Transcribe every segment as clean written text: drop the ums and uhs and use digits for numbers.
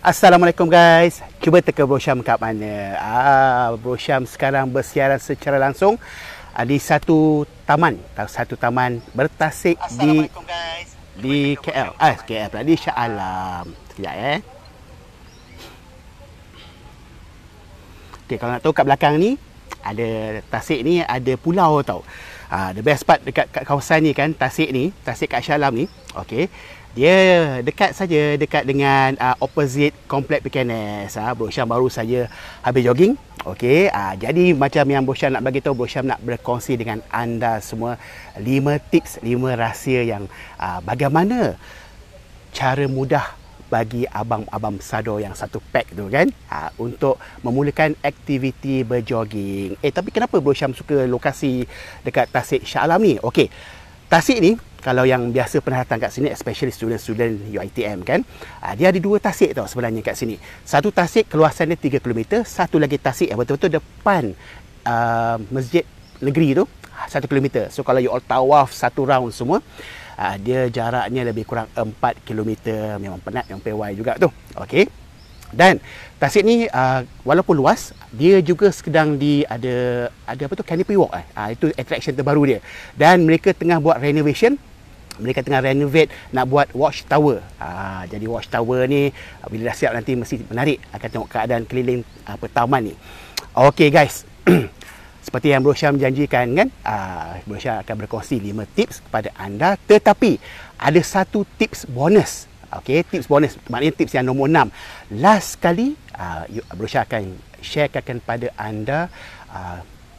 Assalamualaikum guys. Cuba teka Bro Syam kat mana. Bro Syam sekarang bersiaran secara langsung di satu taman bertasik di KL. KL pula di Shah Alam. Sekejap Okey, kalau nak tahu kat belakang ni ada tasik ni, ada pulau tau. The best part dekat kat kawasan ni kan, tasik kat Shah Alam ni. Okey. Dia dekat dengan opposite komplek PKNS. Bro Syam baru saja habis jogging. Okey, jadi macam yang Bro Syam nak bagi tahu, Bro Syam nak berkongsi dengan anda semua 5 tips, 5 rahsia yang bagaimana cara mudah bagi abang-abang sado yang satu pack tu kan, untuk memulakan aktiviti berjogging. Tapi kenapa Bro Syam suka lokasi dekat Tasik Shah Alam ni? Okey, Tasik ni kalau yang biasa pernah datang kat sini, especially student-student UiTM kan, dia ada 2 tasik tau sebenarnya kat sini. Satu tasik keluasan dia 3 km, satu lagi tasik yang betul-betul depan masjid negeri tu 1 km. So kalau you all tawaf satu round semua, dia jaraknya lebih kurang 4 km. Memang penat, yang PY juga tu. Okey. Dan tasik ni walaupun luas, dia juga sedang ada apa tu, canopy walk. Itu attraction terbaru dia. Dan mereka tengah buat renovation. Mereka tengah renovate, nak buat watch tower. Jadi watch tower ni bila dah siap nanti mesti menarik. Akan tengok keadaan keliling taman ni. Okey guys. Seperti yang Bro Syam janjikan kan, Bro Syam akan berkongsi 5 tips kepada anda. Tetapi ada satu tips bonus. Okey, tips bonus, maknanya tips yang nombor 6. Last kali Bro Syam akan sharekan kepada anda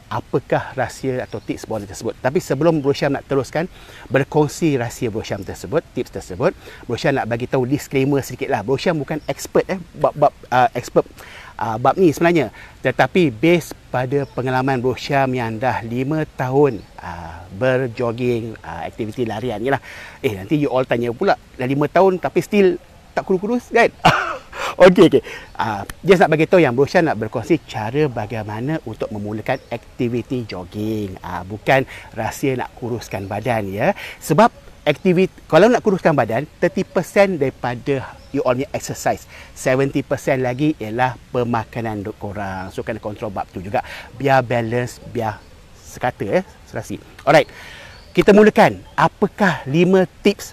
apakah rahsia atau tips bonus tersebut. Tapi sebelum Bro Syam nak teruskan berkongsi rahsia Bro Syam tersebut, tips tersebut, Bro Syam nak bagi tahu disclaimer sedikit lah. Bro Syam bukan expert bab ni sebenarnya, tetapi base pada pengalaman Bro Syam yang dah 5 tahun berjogging, aktiviti larian ni lah. Nanti you all tanya pula, dah 5 tahun tapi still tak kurus-kurus kan? Okey. Just nak bagi tahu yang Bro Syam nak berkongsi cara bagaimana untuk memulakan aktiviti jogging. Bukan rahsia nak kuruskan badan ya. Sebab aktiviti, kalau nak kuruskan badan, 30% daripada you all punya exercise. 70% lagi ialah pemakanan korang. So kena kontrol bab tu juga. Biar balance, biar sekata serasi. Alright. Kita mulakan. Apakah 5 tips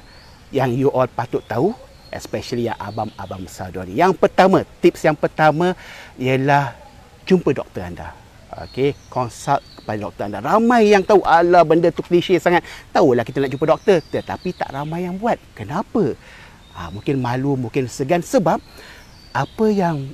yang you all patut tahu, especially yang abang-abang sado ni? Yang pertama, tips yang pertama ialah jumpa doktor anda. Okey, consult kepada doktor anda. Ramai yang tahu, alah benda tu klise sangat. Tahulah kita nak jumpa doktor, tetapi tak ramai yang buat. Kenapa? Mungkin malu, mungkin segan, sebab apa yang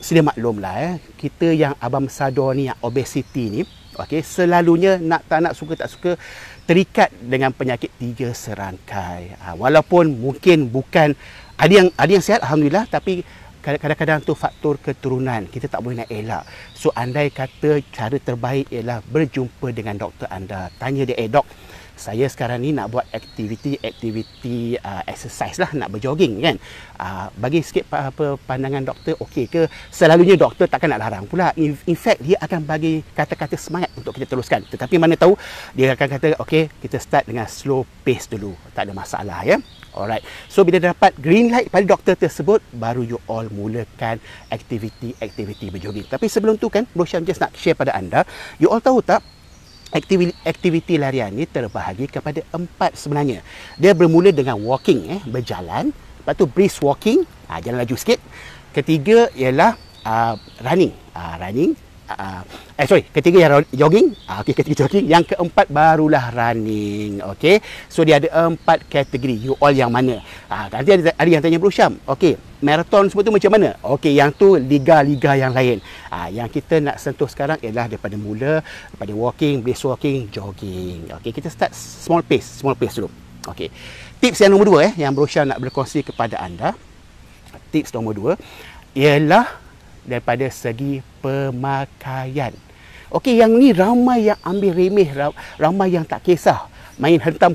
sedia maklum lah kita yang abang sado ni, yang obesity ni, okey, selalunya tak nak, suka tak suka, terikat dengan penyakit 3 serangkai. Walaupun mungkin bukan, ada yang sihat alhamdulillah, tapi kadang-kadang tu faktor keturunan, kita tak boleh nak elak. So andai kata cara terbaik ialah berjumpa dengan doktor anda. Tanya dia, dok, saya sekarang ni nak buat aktiviti exercise lah, nak berjogging kan. Bagi sikit pandangan doktor, okey ke? Selalunya doktor takkan nak larang pula. In fact, dia akan bagi kata-kata semangat untuk kita teruskan. Tetapi mana tahu, dia akan kata, okey, kita start dengan slow pace dulu. Tak ada masalah ya. Alright. So bila dapat green light pada doktor tersebut, baru you all mulakan aktiviti berjogging. Tapi sebelum tu kan, Bro Syam just nak share pada anda, you all tahu tak, aktiviti larian ni terbahagi kepada 4 sebenarnya. Dia bermula dengan walking, berjalan. Lepas tu brisk walking, jalan laju sikit. Ketiga ialah running. Ketiga yang jogging. Ketiga jogging. Yang keempat barulah running. Okey. So dia ada 4 kategori. You all yang mana? Nanti ada yang tanya Bro Syam, okey, marathon semua tu macam mana? Okey, yang tu liga-liga yang lain. Yang kita nak sentuh sekarang ialah daripada walking, brisk walking, jogging. Okey, kita start small pace dulu. Okey. Tips yang nombor 2 yang Bro Syam nak berkongsi kepada anda. Tips nombor 2 ialah daripada segi pemakaian. Okey, yang ni ramai yang ambil remeh, ramai yang tak kisah. Main hentam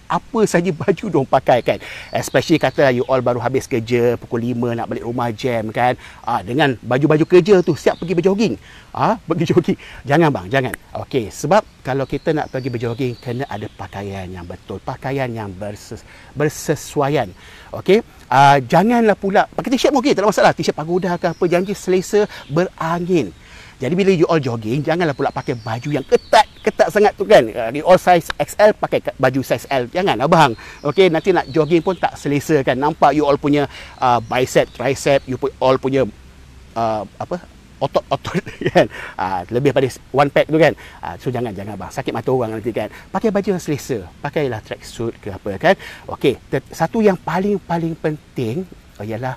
apa saja baju diorang pakai kan. Especially kata you all baru habis kerja pukul 5 nak balik rumah jam kan. Dengan baju-baju kerja tu siap pergi berjoging. Pergi jogging. Jangan bang, jangan. Okey, sebab kalau kita nak pergi berjoging kena ada pakaian yang betul, pakaian yang bersesuaian. Okey. Janganlah pula pakai t-shirt okey, tak ada masalah. T-shirt pagoda ke apa, janji selesa berangin. Jadi bila you all jogging, janganlah pula pakai baju yang ketat sangat tu kan. You all size XL pakai baju size L. Jangan abang. Okey, nanti nak jogging pun tak selesa kan. Nampak you all punya bicep, tricep, you all punya otot-otot kan. Lebih pada one pack tu kan. So jangan bang. Sakit mata orang nanti kan. Pakai baju yang selesa. Pakailah tracksuit ke apa kan. Okey, satu yang paling penting ialah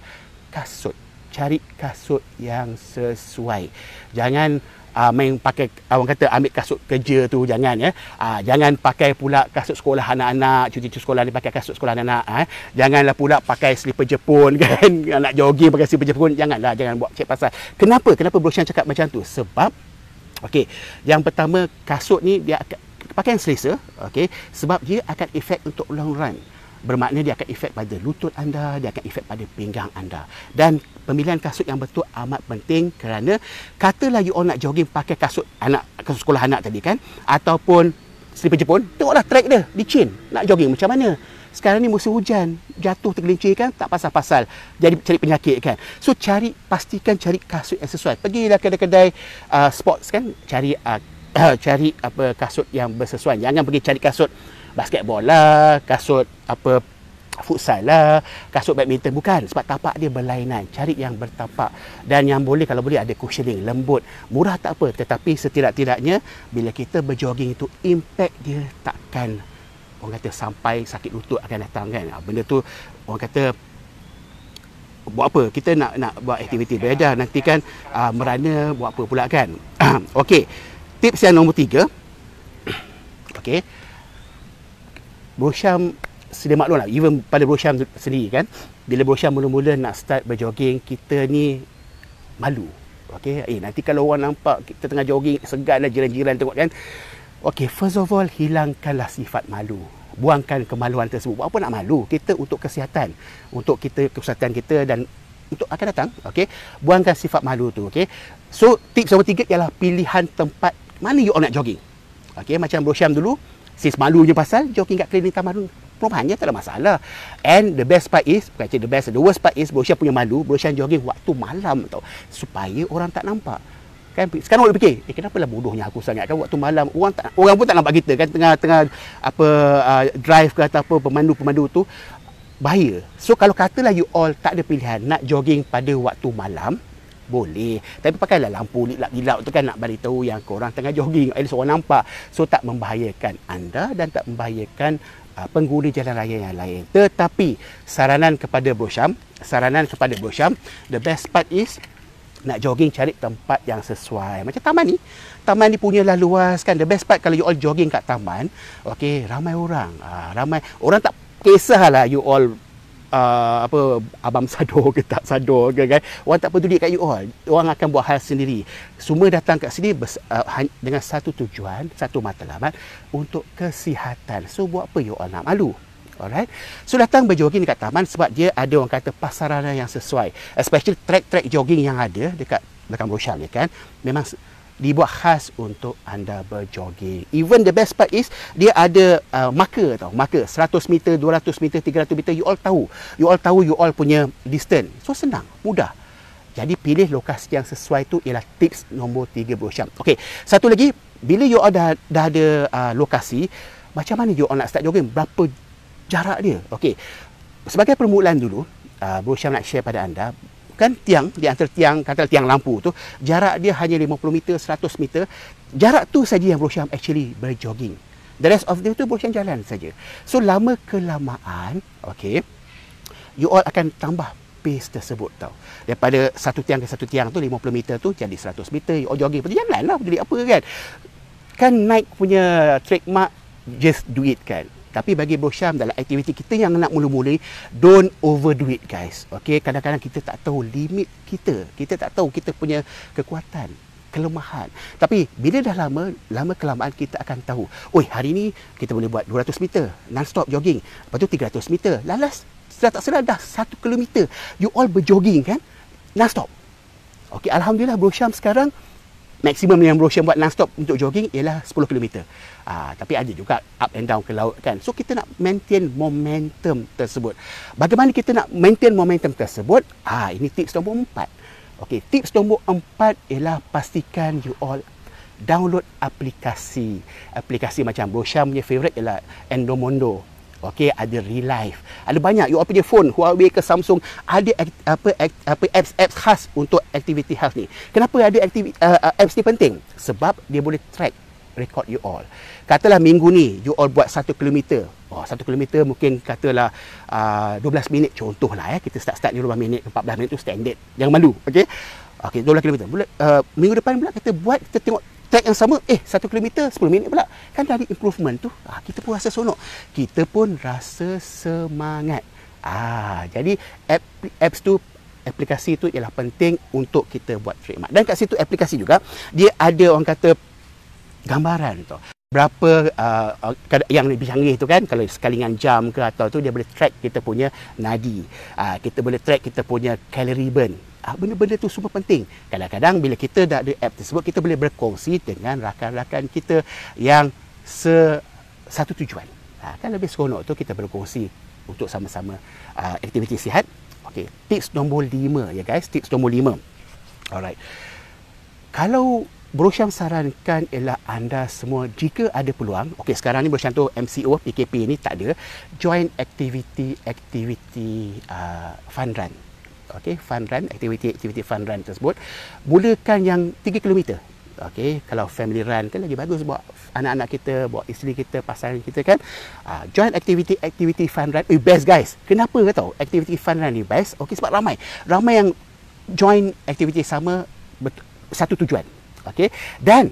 kasut. Cari kasut yang sesuai. Jangan main pakai, orang kata ambil kasut kerja tu, jangan ya. Jangan pakai pula kasut sekolah anak-anak, cuti sekolah ni pakai kasut sekolah anak-anak. Janganlah pula pakai slipper Jepun kan. Nak jogging pakai slipper Jepun, janganlah, jangan buat cek pasal. Kenapa Bro Syam cakap macam tu? Sebab okey, yang pertama kasut ni dia pakaian selesa, okey, sebab dia akan efek untuk long run. Bermakna dia akan efek pada lutut anda, dia akan efek pada pinggang anda. Dan pemilihan kasut yang betul amat penting kerana katalah you all nak jogging pakai kasut sekolah anak tadi kan, ataupun slipper Jepun, tengoklah track dia licin. Nak jogging macam mana? Sekarang ni musim hujan, jatuh tergelincir kan, tak pasal-pasal. Jadi cari penyakit kan. So pastikan cari kasut yang sesuai. Pergilah kedai-kedai sports kan, cari kasut yang bersesuaian. Jangan pergi cari kasut basketball lah, kasut futsal lah, kasut badminton, bukan. Sebab tapak dia berlainan. Cari yang bertapak. Dan yang boleh, kalau boleh ada cushioning, lembut. Murah tak apa, tetapi setidak-tidaknya bila kita berjoging itu, impact dia takkan, orang kata, sampai sakit lutut akan datang kan. Benda tu orang kata buat apa? Kita nak buat aktiviti beredar, nanti kan merana buat apa pula kan. Okey, tips yang nombor 3. Okey, Bro Syam sedia maklum lah, even pada Bro Syam sendiri kan, bila Bro Syam mula-mula nak start berjoging, kita ni malu. Okey, nanti kalau orang nampak kita tengah jogging, segan lah jiran-jiran tengok kan. Okey, first of all, hilangkanlah sifat malu. Buangkan kemaluan tersebut. Buat apa nak malu? Kita untuk kesihatan, untuk kesihatan kita dan untuk akan datang. Okey, buangkan sifat malu tu. Okey, so tips nombor 3 ialah pilihan tempat mana you all nak jogging. Okey, macam Bro Syam dulu, sis malunya pasal jogging kat klinik taman perumahannya, tak ada masalah. And the best part is, bukan the worst part is, Bro Syam punya malu, Bro Syam jogging waktu malam tau, supaya orang tak nampak. Kan sekarang orang fikir, kenapa lah bodohnya aku sangat kan waktu malam, orang pun tak nampak kita kan tengah drive ke atau apa, pemandu tu bahaya. So kalau katalah you all tak ada pilihan nak jogging pada waktu malam, boleh, tapi pakailah lampu lilap-lilap tu kan, nak bagi tahu yang korang tengah jogging, at least orang nampak. So tak membahayakan anda dan tak membahayakan pengguna jalan raya yang lain. Tetapi saranan kepada Bro Syam, the best part is nak jogging cari tempat yang sesuai. Macam taman ni punyalah luas kan. The best part kalau you all jogging kat taman, okey, ramai orang tak kisahlah you all abang sador ke tak sador ke kan, orang tak peduli kat you all. Orang akan buat hal sendiri. Semua datang kat sini dengan satu tujuan, satu matlamat, untuk kesihatan. So buat apa you all nak malu? Alright, so datang berjogging dekat taman sebab dia ada, orang kata, pasarana yang sesuai. Especially track jogging yang ada dekat belakang Bro Syam ni kan, memang dibuat khas untuk anda berjogging. Even the best part is dia ada marker 100 meter, 200 meter, 300 meter, you all tahu you all punya distance. So senang, mudah. Jadi pilih lokasi yang sesuai tu ialah tips nombor 3 Bro Syam. Okey, satu lagi, bila you all dah ada lokasi, macam mana you all nak start jogging, berapa jarak dia? Okey, sebagai permulaan dulu, Bro Syam nak share pada anda, kan tiang, di antara tiang, katalah tiang lampu tu, jarak dia hanya 50 meter, 100 meter. Jarak tu saja yang Bro Syam actually berjogging. The rest of the tu Bro Syam jalan saja. So lama kelamaan, okey, you all akan tambah pace tersebut tau. Daripada satu tiang ke satu tiang tu 50 meter tu jadi 100 meter, you all jogging. Jalan lah, jadi apa kan? Kan naik punya trademark, just do it kan. Tapi bagi Bro Syam, dalam aktiviti kita yang nak mula-mula, don't overdo it guys. Okey, kadang-kadang kita tak tahu limit kita. Kita tak tahu kita punya kekuatan. kelemahan. Tapi bila dah lama kelamaan kita akan tahu, oi hari ni kita boleh buat 200 meter non-stop jogging, lepas tu 300 meter, lalas sudah tak salah dah 1 kilometer you all berjogging kan non-stop. Okey, alhamdulillah Bro Syam sekarang maksimum yang Bro Syam buat non-stop untuk jogging ialah 10 km. Tapi ada juga up and down ke laut kan. So kita nak maintain momentum tersebut. Bagaimana kita nak maintain momentum tersebut? Ini tips nombor 4. Okey, tips nombor 4 ialah pastikan you all download aplikasi. Aplikasi macam Bro Syam punya favorite ialah Endomondo. Okey, ada Relive. Ada banyak you all punya phone, Huawei ke Samsung, ada apps khas untuk activity health ni. Kenapa ada apps ni penting? Sebab dia boleh track record you all. Katalah minggu ni you all buat 1 km. 1 km mungkin katalah 12 minit contohlah ya. Kita start 15 minit, 14 minit tu standard. Jangan malu, okey. Okey, 12 km. Minggu depan pula kita buat, kita tengok track yang sama, 1 km 10 minit pula. Kan dari improvement tu, kita pun rasa seronok. Kita pun rasa semangat. Jadi apps tu, aplikasi tu ialah penting untuk kita buat trademark. Dan kat situ aplikasi juga dia ada orang kata gambaran tu. Berapa yang lebih canggih tu kan, kalau sekali dengan jam ke atau tu dia boleh track kita punya nadi. Kita boleh track kita punya calorie burn. Benda-benda tu super penting. Kadang-kadang bila kita dah ada app tersebut, kita boleh berkongsi dengan rakan-rakan kita yang satu tujuan. Kan lebih seronok tu kita berkongsi untuk sama-sama aktiviti sihat. Okey, tips nombor 5 ya guys, tips nombor 5. Alright. Kalau Bro Syam sarankan ialah anda semua jika ada peluang, okey sekarang ni Bro Syam tu MCO PKP ni tak ada, join aktiviti fun run. Okey, fun run, aktiviti fun run tersebut. Mulakan yang 3 km. Okey, kalau family run kan lagi bagus buat anak-anak kita, buat isteri kita, pasangan kita kan. Join aktiviti fun run. Best guys. Kenapa kau tahu aktiviti fun run ni best? Okey, sebab ramai yang join aktiviti sama satu tujuan. Okey, dan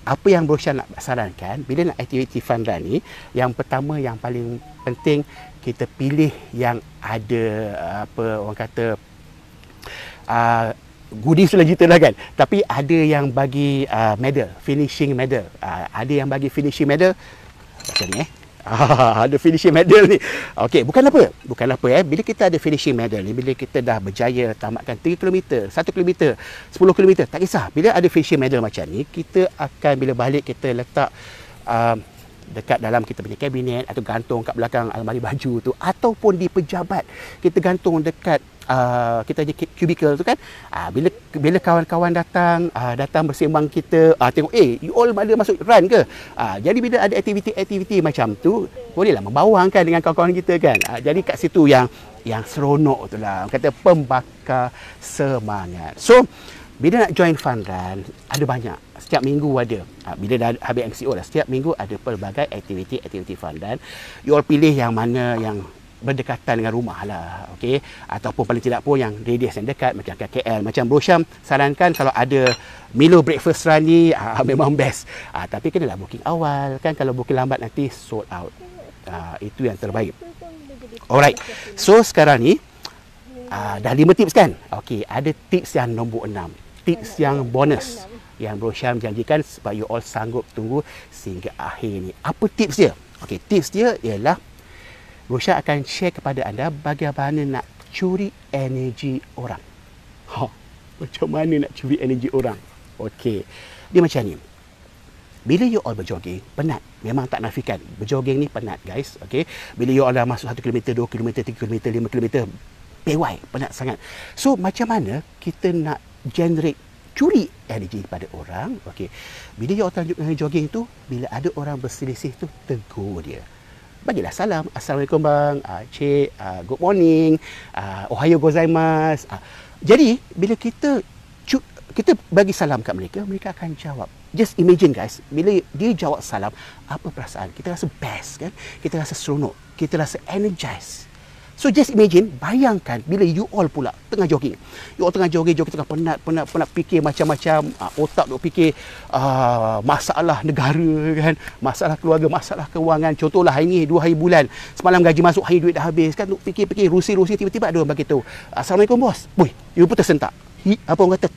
apa yang Bro Syam nak sarankan bila nak aktiviti fun run ni, yang pertama yang paling penting kita pilih yang ada orang kata goodies tu lagi lah kan, tapi ada yang bagi medal, finishing medal. Ada yang bagi finishing medal macam ni ada finishing medal ni. Okey, bukan apa bila kita ada finishing medal ni, bila kita dah berjaya tamatkan 3 km, 1 km, 10 km, tak kisah. Bila ada finishing medal macam ni, kita akan bila balik kita letak dekat dalam kita punya kabinet atau gantung kat belakang almari baju tu, ataupun di pejabat kita gantung dekat kita punya cubicle tu kan. Bila kawan-kawan datang bersembang kita, tengok you all ada masuk run ke. Jadi bila ada aktiviti macam tu, bolehlah membawangkan dengan kawan-kawan kita kan. Jadi kat situ yang seronok tu lah, kata pembakar semangat. So bila nak join fun run, ada banyak. Setiap minggu ada. Bila dah habis MCO dah, setiap minggu ada pelbagai aktiviti fun run. You all pilih yang mana yang berdekatan dengan rumah lah. Okey, ataupun paling tidak pun yang radius yang dekat macam KL. Macam Bro Syam sarankan kalau ada Milo breakfast run ni, memang best. Tapi kenalah booking awal kan, kalau booking lambat nanti sold out. Itu yang terbaik. Alright. So sekarang ni dah 5 tips kan? Okey, ada tips yang nombor 6. Tips yang bonus yang Bro Syam janjikan supaya you all sanggup tunggu sehingga akhir ni. Apa tips dia? Okey, tips dia ialah Bro Syam akan share kepada anda bagaimana nak curi energi orang. Macam mana nak curi energi orang? Okey, dia macam ni. Bila you all berjogging, penat. Memang tak nafikan. Berjogging ni penat guys. Okey, bila you all dah masuk 1 km, 2 km, 3 km, 5 km, pewai, penat sangat. So macam mana kita nak generate, curi energi pada orang? Okey, bila you all tunjukkan jogging tu, bila ada orang berselisih tu, tegur dia. Bagilah salam. Assalamualaikum bang, cik, good morning, ohayo gozaimasu. Jadi bila kita bagi salam kat mereka, mereka akan jawab. Just imagine guys, bila dia jawab salam, apa perasaan? Kita rasa best kan? Kita rasa seronok, kita rasa energized. So just imagine, bayangkan bila you all pula tengah jogging. You all tengah jogging tengah penat fikir macam-macam, otak duk fikir masalah negara kan, masalah keluarga, masalah kewangan. Contohlah hari ni 2 hari bulan, semalam gaji masuk, hari duit dah habis kan, duk fikir rusi, tiba-tiba ada orang bagi tahu, Assalamualaikum bos. Boy, you pun tersentak. Apa orang kata?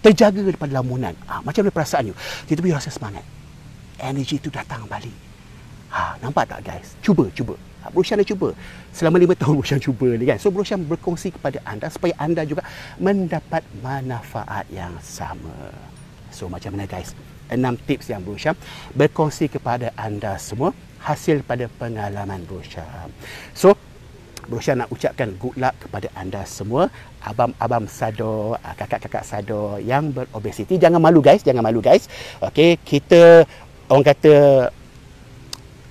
terjaga daripada lamunan. Macam mana perasaan you? Tiba-tiba rasa semangat. Energi tu datang balik. Nampak tak guys? Cuba. Bro Syam dah cuba. Selama 5 tahun Bro Syam cuba ni kan. So Bro Syam berkongsi kepada anda supaya anda juga mendapat manfaat yang sama. So macam mana guys? 6 tips yang Bro Syam berkongsi kepada anda semua hasil pada pengalaman Bro Syam. So Bro Syam nak ucapkan good luck kepada anda semua, abang-abang sado, kakak-kakak sado yang berobesiti. Jangan malu guys. Okey, kita orang kata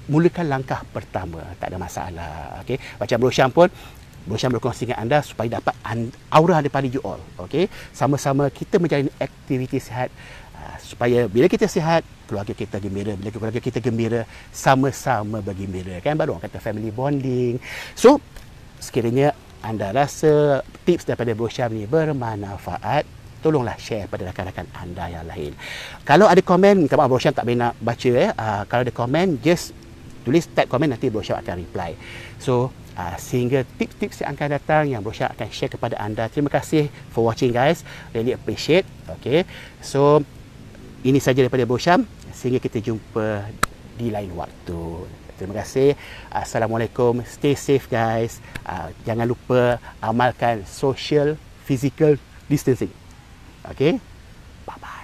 mulakan langkah pertama, tak ada masalah. Okey, macam Bro Syam pun, Bro Syam berkongsi dengan anda supaya dapat aura daripada you all. Okey, sama-sama kita menjalani aktiviti sihat supaya bila kita sihat, keluarga kita gembira. Bila keluarga kita gembira, sama-sama bergembira. Kan baru orang kata family bonding. So, sekiranya anda rasa tips daripada Bro Syam ni bermanfaat, tolonglah share pada rakan-rakan anda yang lain. Kalau ada komen, minta maaf Bro Syam tak boleh nak baca. Kalau ada komen, just tulis type komen, nanti Bro Syam akan reply. So, sehingga tips-tips yang akan datang yang Bro Syam akan share kepada anda. Terima kasih for watching guys. Really appreciate. Okay. So, ini saja daripada Bro Syam. Sehingga kita jumpa di lain waktu. Terima kasih. Assalamualaikum. Stay safe guys. Jangan lupa amalkan social physical distancing. Okay. Bye-bye.